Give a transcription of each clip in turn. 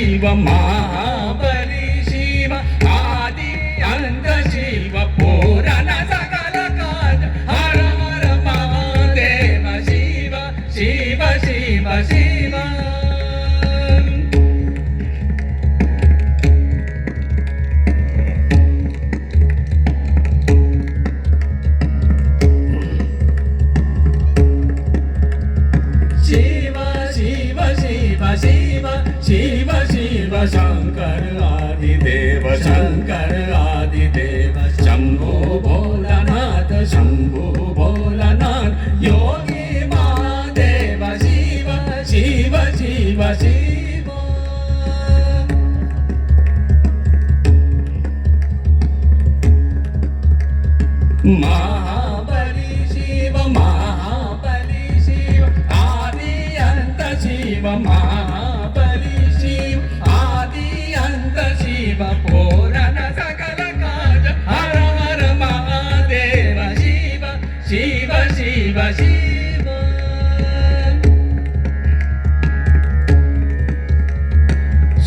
ಶಿವ ಮಹಾಬಲಿ ಶಿವ ಆದಿ ಅಂತ ಶಿವ ಪೂರಣ ಸಕಲ ಕಾಜ ಹರ ಹರ ಮಹಾದೇವ ಶಿವ ಶಿವ ಶಿವ ಶಿವ शिव शिव शंकर आदिदेव शंकर आदिदेव शंभो भोलानाथ शंभो भोलानाथ योगी महादेव शिव शिव शिव शिव महाबली शिव आदि अंत शिव शिव पूरण सकल काज हर हर महादेव शिव शिव शिव शिव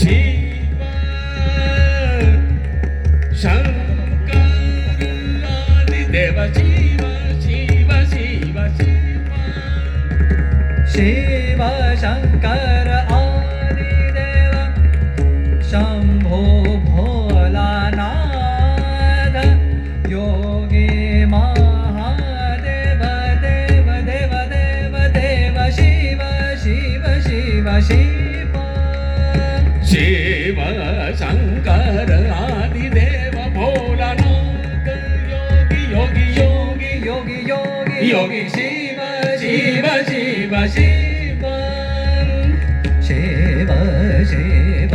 शिव शंकर आदिदेव शिव शिव शिव शिव शिव शंकर आदिदेव शंभो भोलानाथ योगी महादेव देव देव देव देव शिव शिव शिव शिव शिव शंकर आदिदेव भोलानाथ योगी योगी योगी योगी योगी योगी शिव शिव शिव शिव शिव शिव